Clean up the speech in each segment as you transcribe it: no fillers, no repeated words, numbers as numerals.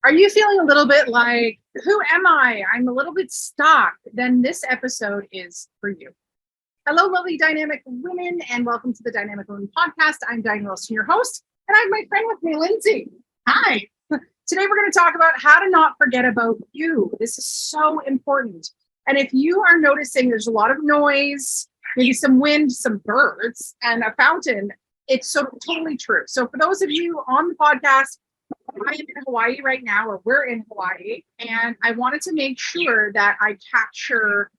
Are you feeling a little bit like, who am I? I'm a little bit stuck. Then this episode is for you. Hello, lovely dynamic women, and welcome to the Dynamic Women Podcast. I'm Diane Rolston, your host, and I have my friend with me, Lindsay. Hi. Today we're going to talk about how to not forget about you. This is so important. And if you are noticing there's a lot of noise, maybe some wind, some birds, and a fountain, it's so totally true. So for those of you on the podcast, I am in Hawaii right now, or we're in Hawaii, and I wanted to make sure that I capture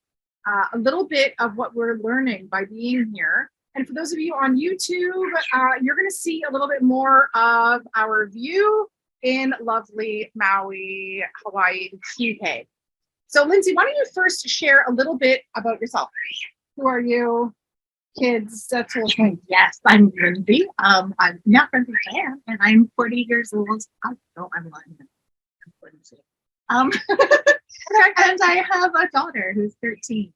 a little bit of what we're learning by being here. And for those of you on YouTube, you're going to see a little bit more of our view in lovely Maui, Hawaii, UK. So Lindsay, why don't you first share a little bit about yourself? Who are you? Kids, that's whole thing. Yes, I'm Lindsay. I'm not from Japan, and I'm 40 years old. I'm lying. I'm 42. And I have a daughter who's 13.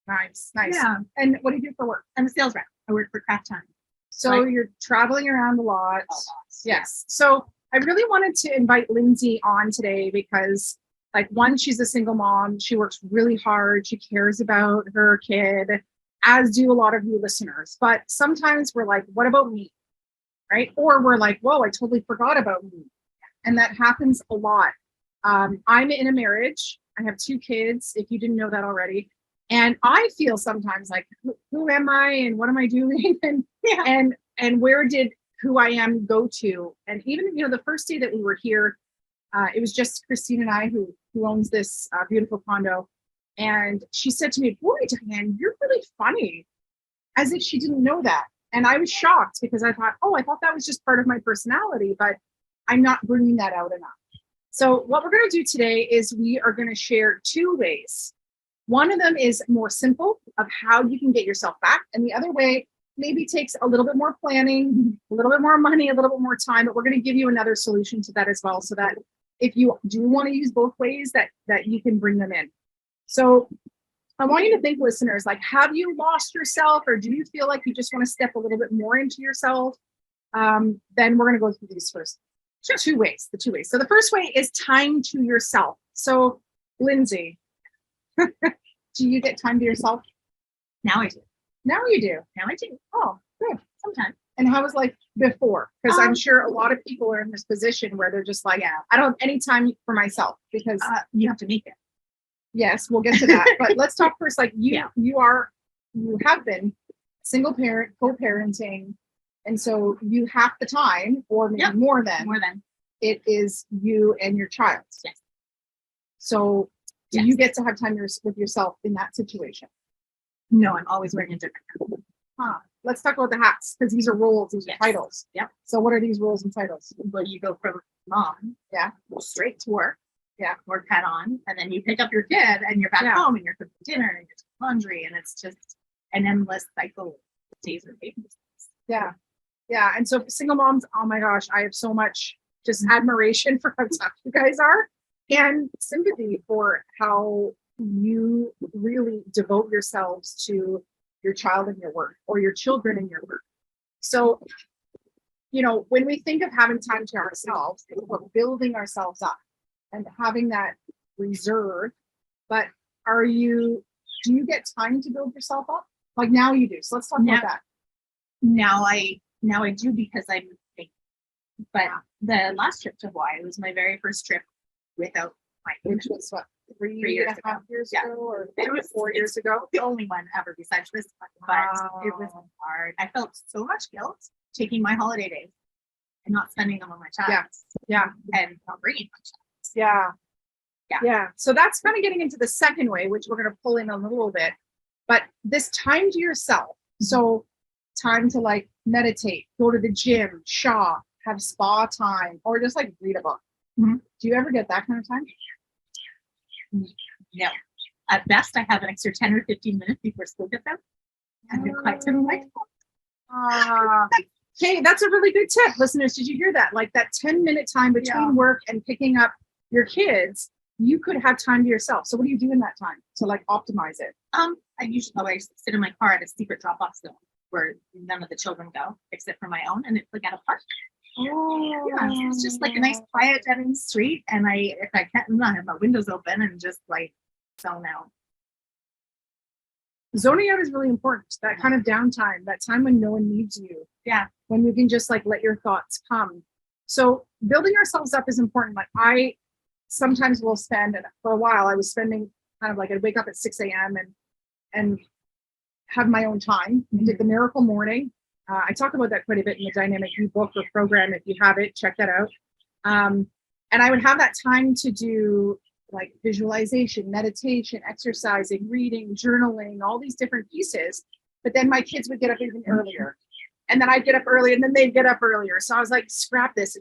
Nice. Yeah. And what do you do for work? I'm a sales rep. I work for Kraft Time. So you're traveling around a lot. Yes. So I really wanted to invite Lindsay on today because, like, one, she's a single mom. She works really hard. She cares about her kid, as do a lot of you listeners. But sometimes we're like, what about me? Right? Or we're like, whoa, I totally forgot about me. And that happens a lot. I'm in a marriage. I have 2 kids, if you didn't know that already. And I feel sometimes like, who am I and what am I doing? And where did who I am go to? And even, the first day that we were here, it was just Christine and I who owns this beautiful condo. And she said to me, boy, Diane, you're really funny, as if she didn't know that. And I was shocked because I thought that was just part of my personality, but I'm not bringing that out enough. So what we're going to do today is we are going to share 2 ways. One of them is more simple of how you can get yourself back. And the other way maybe takes a little bit more planning, a little bit more money, a little bit more time, but we're going to give you another solution to that as well. So that if you do want to use both ways, that you can bring them in. So I want you to think, listeners, like, have you lost yourself, or do you feel like you just want to step a little bit more into yourself? Then we're going to go through these first. Sure. The 2 ways. So the first way is time to yourself. So Lindsay, do you get time to yourself? Now I do. Now you do. Now I do. Oh, good. Sometimes. And how was life before? Because I'm sure a lot of people are in this position where they're just like, I don't have any time for myself because you have to make it. Yes, we'll get to that. But let's talk first. Like you have been single parent, co-parenting, and so you have the time, or maybe more than it is you and your child. Yes. So do you get to have time with yourself in that situation? No, I'm always wearing a different hat. Let's talk about the hats, because these are roles, these are titles. Yep. So what are these roles and titles? Well, you go from mom, straight to work. Yeah. Work hat on, and then you pick up your kid and you're back home and you're cooking dinner and you're doing laundry, and it's just an endless cycle of days and days. Yeah. Yeah. And so for single moms, oh my gosh, I have so much just admiration for how tough you guys are and sympathy for how you really devote yourselves to your child and your work, or your children and your work. So, when we think of having time to ourselves, it's about building ourselves up and having that reserve. But do you get time to build yourself up? Like now you do. So let's talk about that. Now I do, because I'm big. But the last trip to Hawaii was my very first trip without my kid. Which was what, 3 years and a half years ago, or it was 4 years ago? The only one ever besides this one. But it was hard. I felt so much guilt taking my holiday days and not spending them on my child. Yeah. And not bringing my child. Yeah. So that's kind of getting into the second way, which we're going to pull in a little bit. But this time to yourself. So time to like meditate, go to the gym, shop, have spa time, or just like read a book. Mm-hmm. Do you ever get that kind of time? No. At best, I have an extra 10 or 15 minutes before school gets out. And I'm quite to my Okay, that's a really good tip. Listeners, did you hear that? Like that 10-minute time between work and picking up your kids, you could have time to yourself. So what do you do in that time to like optimize it? I usually always sit in my car at a secret drop-off zone where none of the children go except for my own, and it's like at a park. Oh, Yeah, so it's just like a nice quiet dead end street, and if I can't, I have my windows open and just like zone out. zoning out is really important. That kind of downtime, that time when no one needs you. Yeah. When you can just like let your thoughts come. So building ourselves up is important. Like I sometimes will spend, and for a while I was spending kind of like I'd wake up at 6 a.m. and have my own time. Did the miracle morning. I talk about that quite a bit in the Dynamic You book or program. If you have it, check that out. And I would have that time to do like visualization, meditation, exercising, reading, journaling, all these different pieces. But then my kids would get up even earlier. And then I'd get up early and then they'd get up earlier. So I was like, scrap this.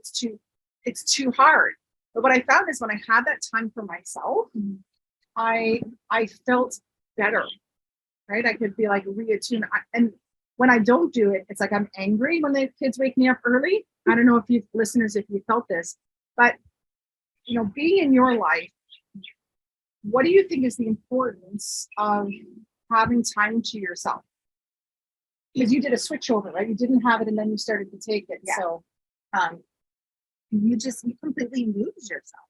It's too hard. But what I found is when I had that time for myself, I felt better, right? I could be like reattuned. And when I don't do it, it's like I'm angry when the kids wake me up early. I don't know if you listeners, if you felt this, but you know, being in your life, what do you think is the importance of having time to yourself? Because you did a switch over, right? You didn't have it and then you started to take it. Yeah. So you completely lose yourself.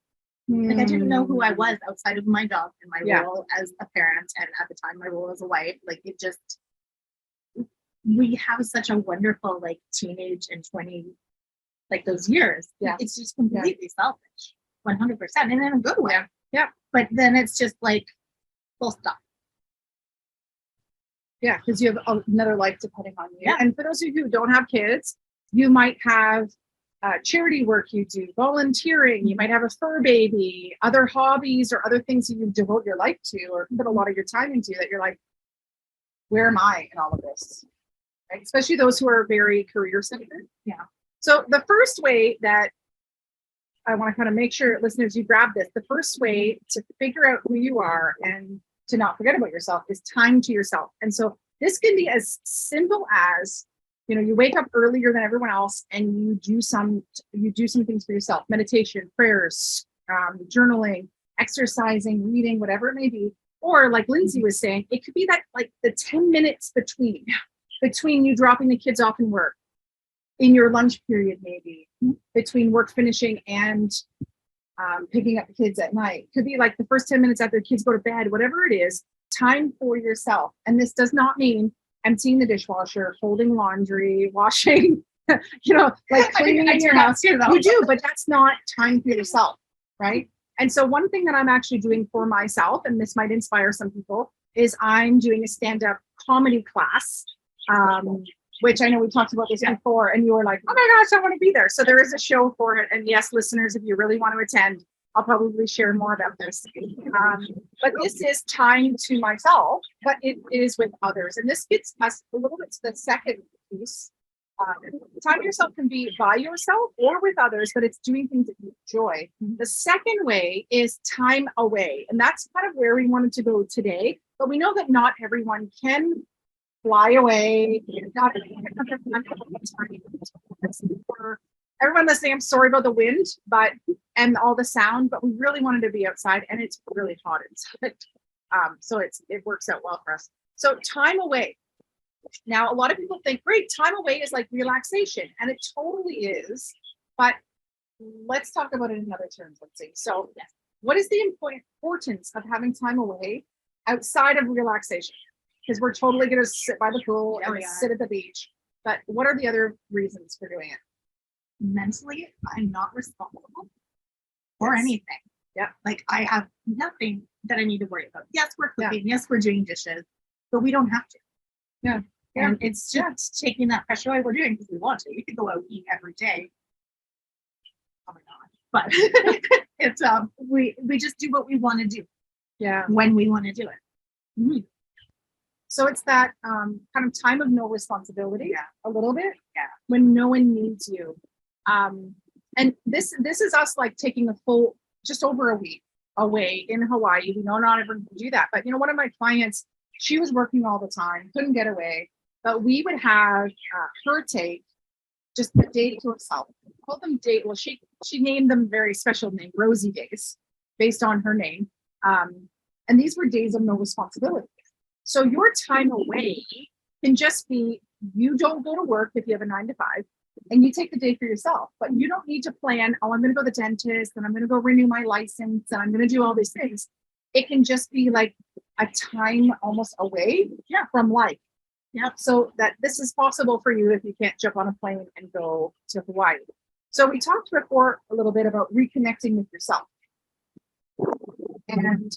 Like I didn't know who I was outside of my job and my role as a parent, and at the time my role as a wife. Like it just, we have such a wonderful like teenage and 20, like those years. Yeah. It's just completely selfish, 100%, and in a good way. Yeah. But then it's just like full stop. Yeah, because you have another life depending on you. Yeah. And for those of you who don't have kids, you might have charity work you do, volunteering, you might have a fur baby, other hobbies or other things that you devote your life to or put a lot of your time into that you're like, where am I in all of this? Right? Especially those who are very career centered. Yeah. So the first way that I want to kind of make sure listeners, you grab this, the first way to figure out who you are and to not forget about yourself is time to yourself. And so this can be as simple as, you know, you wake up earlier than everyone else and you do some things for yourself, meditation, prayers, journaling, exercising, reading, whatever it may be. Or like Lindsay was saying, it could be that like the 10 minutes between you dropping the kids off in work, in your lunch period, maybe between work finishing and picking up the kids at night. Could be like the first 10 minutes after the kids go to bed, whatever it is, time for yourself. And this does not mean emptying the dishwasher, folding laundry, washing, you know, like cleaning your house. You do, but that's not time for yourself, right? And so one thing that I'm actually doing for myself, and this might inspire some people, is I'm doing a stand-up comedy class, which I know we talked about this before, and you were like, oh my gosh, I want to be there. So there is a show for it. And yes, listeners, if you really want to attend, I'll probably share more about this. But this is time to myself, but it is with others. And this gets us a little bit to the second piece. Time to yourself can be by yourself or with others, but it's doing things that you enjoy. The second way is time away. And that's kind of where we wanted to go today. But we know that not everyone can fly away. Not everyone listening, I'm sorry about the wind, and all the sound, but we really wanted to be outside, and it's really hot inside. So it works out well for us. So time away. Now, a lot of people think, great, time away is like relaxation, and it totally is. But let's talk about it in other terms. Let's see. So, what is the importance of having time away outside of relaxation? Because we're totally going to sit by the pool and sit at the beach. But what are the other reasons for doing it? Mentally, I'm not responsible for anything. Yeah. Like I have nothing that I need to worry about. Yes, we're cooking. Yes, we're doing dishes, but we don't have to. Yeah. And it's just taking that pressure away. We're doing because we want to. You can go out and eat every day. Oh my God. But it's we just do what we want to do. Yeah. When we want to do it. Mm-hmm. So it's that kind of time of no responsibility, a little bit, when no one needs you. And this is us like taking a full, just over a week away in Hawaii. We know not everyone can do that, but you know, one of my clients, she was working all the time, couldn't get away, but we would have her take just a day to herself. We called them date. Well, she named them very special name, Rosie Days, based on her name. And these were days of no responsibility. So your time away can just be, you don't go to work if you have a 9 to 5. and you take the day for yourself. But you don't need to plan, oh, I'm going to go to the dentist and I'm going to go renew my license and I'm going to do all these things. It can just be like a time almost away from life. Yeah. So that this is possible for you if you can't jump on a plane and go to Hawaii. So we talked before a little bit about reconnecting with yourself and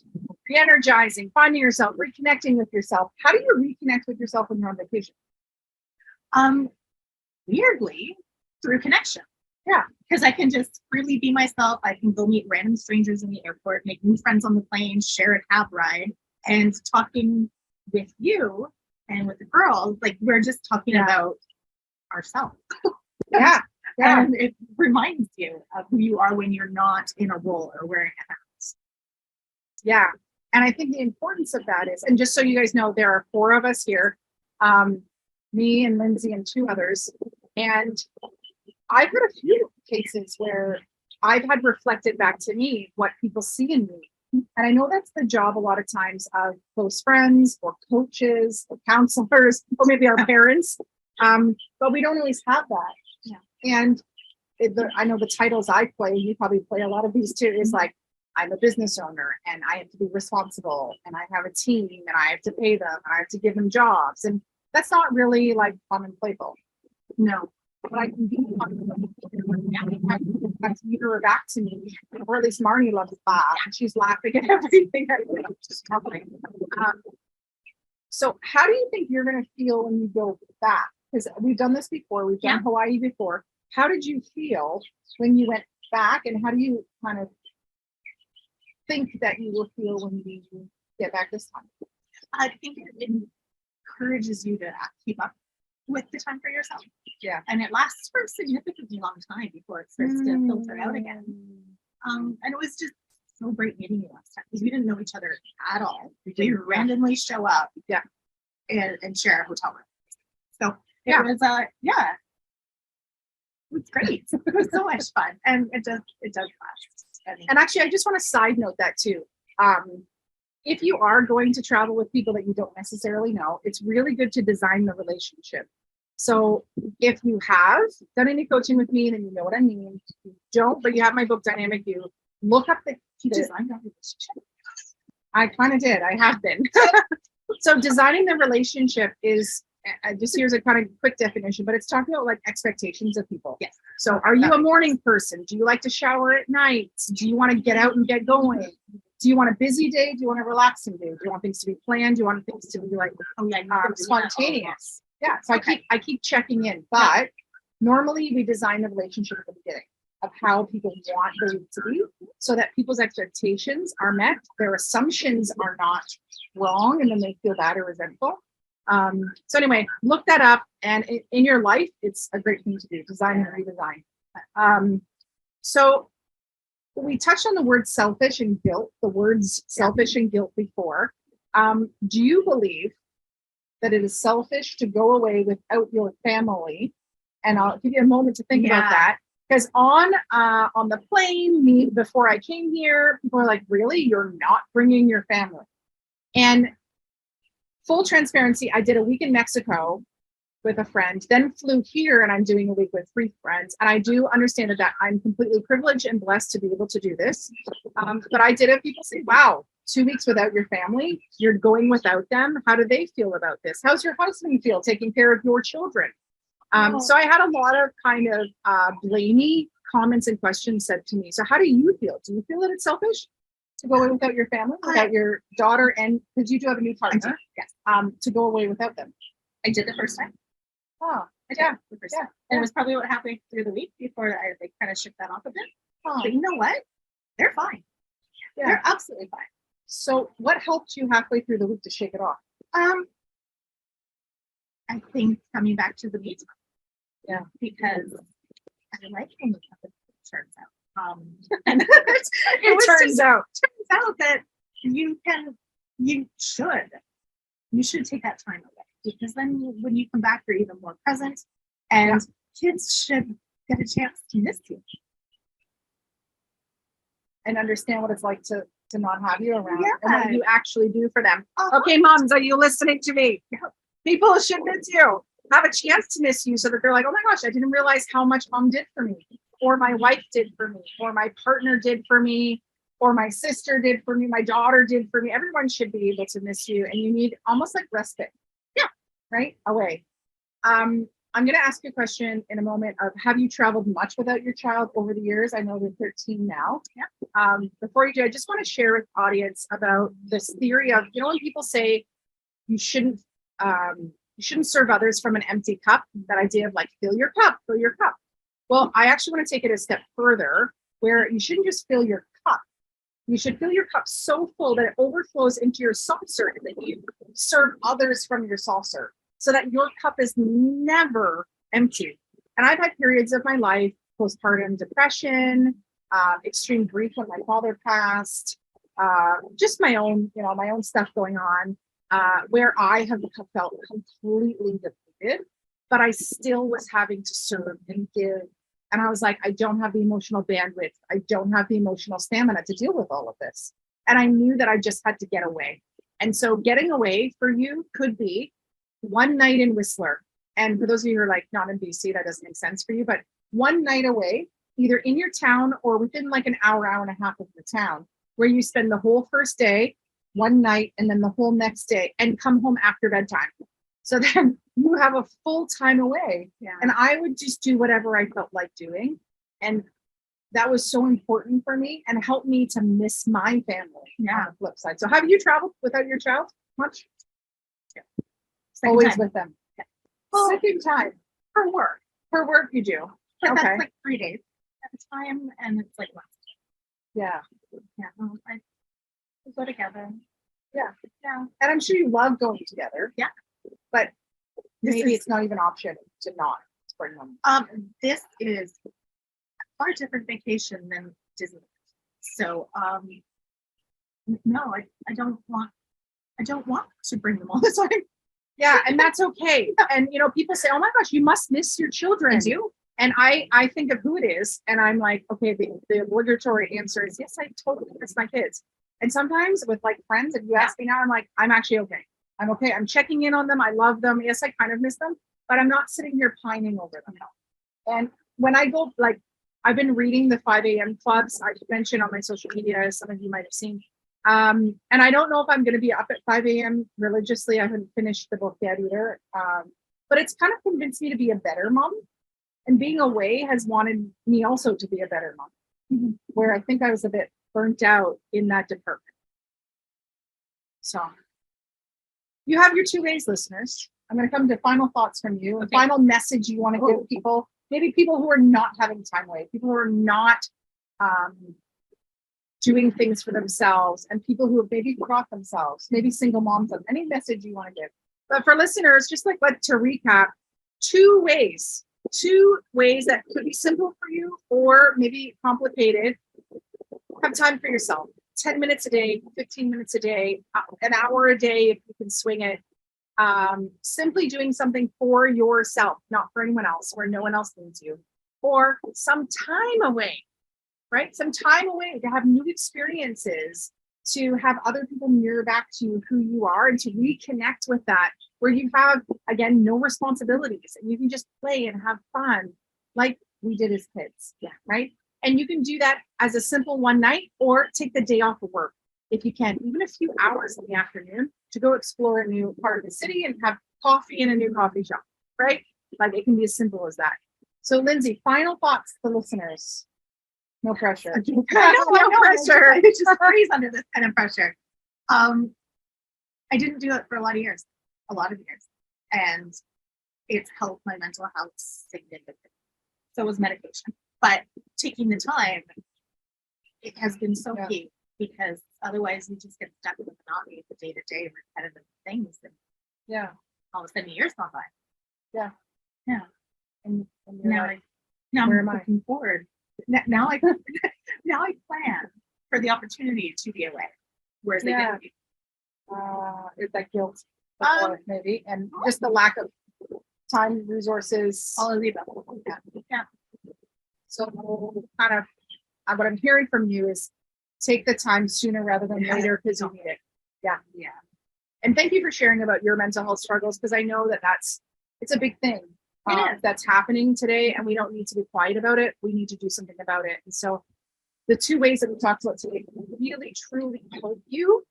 re-energizing, finding yourself, reconnecting with yourself. How do you reconnect with yourself when you're on vacation? Weirdly, through connection. Yeah. Because I can just freely be myself. I can go meet random strangers in the airport, make new friends on the plane, share a cab ride, and talking with you and with the girls, like we're just talking about ourselves. Yeah. And it reminds you of who you are when you're not in a role or wearing a hat. Yeah. And I think the importance of that is, and just so you guys know, there are 4 of us here, me and Lindsay and 2 others. And I've had a few cases where I've had reflected back to me what people see in me. And I know that's the job a lot of times of close friends or coaches or counselors or maybe our parents. But we don't always have that. Yeah. And I know the titles I play, you probably play a lot of these too, is like, I'm a business owner and I have to be responsible and I have a team and I have to pay them and I have to give them jobs. And that's not really like fun and playful. No, but I can be fun and playful. I mirror her back to me, or at least Marnie loves that. She's laughing at everything I do. Just laughing. So how do you think you're going to feel when you go back? Because we've done this before. We've done Hawaii before. How did you feel when you went back, and how do you kind of think that you will feel when you get back this time? I think it encourages you to keep up with the time for yourself. Yeah. And it lasts for a significantly long time before it starts to filter out again. And it was just so great meeting you last time because we didn't know each other at all. We randomly show up and share a hotel room. So it was it's great. It was so much fun. And it does last. And actually, I just want to side note that too. If you are going to travel with people that you don't necessarily know, it's really good to design the relationship. So if you have done any coaching with me, then you know what I mean. If you don't, but you have my book, Dynamic You, look up the design of the relationship. I kind of did. I have been. So designing the relationship is, just here's a kind of quick definition, but it's talking about like expectations of people. Yes. So are you a morning person? Do you like to shower at night? Do you want to get out and get going? Do you want a busy day? Do you want a relaxing day? Do you want things to be planned? Do you want things to be like spontaneous? Yeah. So I keep checking in, but normally we design the relationship at the beginning of how people want the week to be so that people's expectations are met, their assumptions are not wrong, and then they feel bad or resentful. So anyway, look that up, and in your life, it's a great thing to do, design and redesign. So we touched on the word selfish and guilt, the words selfish and guilt before. Do you believe that it is selfish to go away without your family? And I'll give you a moment to think about that. Because on the plane, before I came here, people are like, really? You're not bringing your family? And full transparency, I did a week in Mexico with a friend, then flew here, and I'm doing a week with 3 friends. And I do understand that I'm completely privileged and blessed to be able to do this. But I did have people say, wow, 2 weeks without your family, you're going without them. How do they feel about this? How's your husband feel taking care of your children? So I had a lot of kind of blamey comments and questions said to me. So how do you feel? Do you feel that it's selfish to go away without your family, without your daughter, and because you do have a new partner? Yes. To go away without them? I did the first time. Oh, The first time. And it was probably what happened through the week before I kind of shook that off a bit. But you know what? They're fine. Yeah. They're absolutely fine. So what helped you halfway through the week to shake it off? I think coming back to the meat. Yeah. Because I like when the turns out. And turns out that you should take that time away, because then when you come back, you're even more present, and kids should get a chance to miss you and understand what it's like to not have you around and what you actually do for them. Okay, moms, are you listening to me? People should miss you. have a chance to miss you so that they're like, oh my gosh, I didn't realize how much mom did for me, or my wife did for me, or my partner did for me, or my sister did for me, my daughter did for me. Everyone should be able to miss you, and you need almost like respite. Yeah, right? Away. I'm going to ask you a question in a moment of, have you traveled much without your child over the years? I know they're 13 now. Yeah. Before you do, I just want to share with the audience about this theory of, when people say you shouldn't serve others from an empty cup, that idea of like, fill your cup, fill your cup. Well, I actually want to take it a step further, where you shouldn't just fill your cup. You should fill your cup so full that it overflows into your saucer, and that you serve others from your saucer, so that your cup is never empty. And I've had periods of my life, postpartum depression, extreme grief when my father passed, just my own stuff going on, where I have felt completely depleted, but I still was having to serve and give. And I was like, I don't have the emotional bandwidth. I don't have the emotional stamina to deal with all of this. And I knew that I just had to get away. And so getting away for you could be one night in Whistler. And for those of you who are like not in BC, that doesn't make sense for you, but one night away, either in your town or within like an hour and a half of the town, where you spend the whole first day, one night, and then the whole next day, and come home after bedtime. So then you have a full time away. Yeah. And I would just do whatever I felt like doing. And that was so important for me and helped me to miss my family. Yeah. On the flip side. So have you traveled without your child much? Yeah. Always with them. Yeah. Well, second time for work. For work, you do. But okay. That's like 3 days at a time, and it's like less. Yeah. Yeah. We go together. Yeah. Yeah. And I'm sure you love going together. Yeah. But maybe it's not even an option to not bring them. This is a far different vacation than Disney. So no, I don't want to bring them all the time. Yeah, and that's okay. And people say, oh my gosh, you must miss your children. I do. And I think of who it is, and I'm like, okay, the obligatory answer is yes, I totally miss my kids. And sometimes with like friends, if you ask me now, I'm like, I'm actually okay. I'm okay. I'm checking in on them. I love them. Yes, I kind of miss them, but I'm not sitting here pining over them. And when I go, like, I've been reading the 5 a.m. clubs. I mentioned on my social media, some of you might have seen. And I don't know if I'm going to be up at 5 a.m. religiously. I haven't finished the book yet either. But it's kind of convinced me to be a better mom. And being away has wanted me also to be a better mom, where I think I was a bit burnt out in that department. So you have your 2 ways, listeners. I'm going to come to final thoughts from you, a final message you want to give people, maybe people who are not having time away, people who are not doing things for themselves, and people who have maybe brought themselves, maybe single moms, any message you want to give. But for listeners, just like to recap, 2 ways that could be simple for you or maybe complicated. Have time for yourself. 10 minutes a day, 15 minutes a day, an hour a day if you can swing it. Simply doing something for yourself, not for anyone else, where no one else needs you. Or some time away, right? Some time away to have new experiences, to have other people mirror back to you who you are, and to reconnect with that, where you have, again, no responsibilities and you can just play and have fun like we did as kids. Yeah, right? And you can do that as a simple one night, or take the day off of work if you can, even a few hours in the afternoon, to go explore a new part of the city and have coffee in a new coffee shop, right? Like it can be as simple as that. So Lindsay, final thoughts to listeners. No pressure. I know, no pressure. I just freeze under this kind of pressure. I didn't do it for a lot of years, and it's helped my mental health significantly. So was medication, but taking the time, it has been so key, because otherwise you just get stuck with the monotony of the day-to-day repetitive things, and all of a sudden years gone by. And now I'm looking forward. Now I plan for the opportunity to be away, whereas they didn't. Is that guilt before, maybe, and just the lack of time, resources, all of the above. Yeah. So kind of what I'm hearing from you is take the time sooner rather than later, because you need it. Yeah. And thank you for sharing about your mental health struggles, because I know that that's it's a big thing that's happening today, and we don't need to be quiet about it. We need to do something about it. And so the two ways that we talked about today really truly help you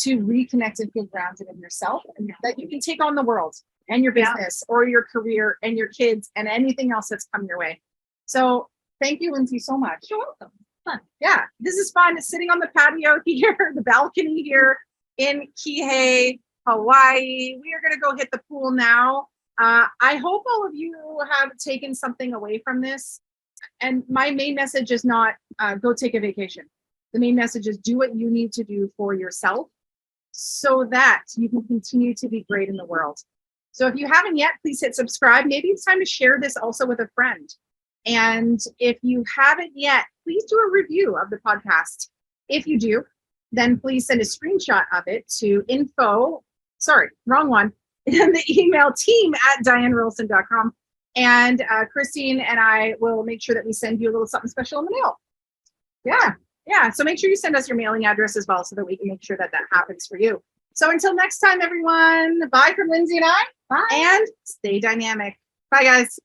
to reconnect and feel grounded in yourself, and that you can take on the world and your business or your career and your kids and anything else that's come your way. So thank you, Lindsay, so much. You're welcome. Fun. Yeah, this is fun. Sitting on the patio here, the balcony here in Kihei, Hawaii. We are going to go hit the pool now. I hope all of you have taken something away from this. And my main message is not go take a vacation. The main message is do what you need to do for yourself so that you can continue to be great in the world. So if you haven't yet, please hit subscribe. Maybe it's time to share this also with a friend. And if you haven't yet, please do a review of the podcast. If you do, then please send a screenshot of it to in the email team@dianerolston.com. And Christine and I will make sure that we send you a little something special in the mail. Yeah. So make sure you send us your mailing address as well so that we can make sure that that happens for you. So until next time, everyone, bye from Lindsay and I. Bye. And stay dynamic. Bye, guys.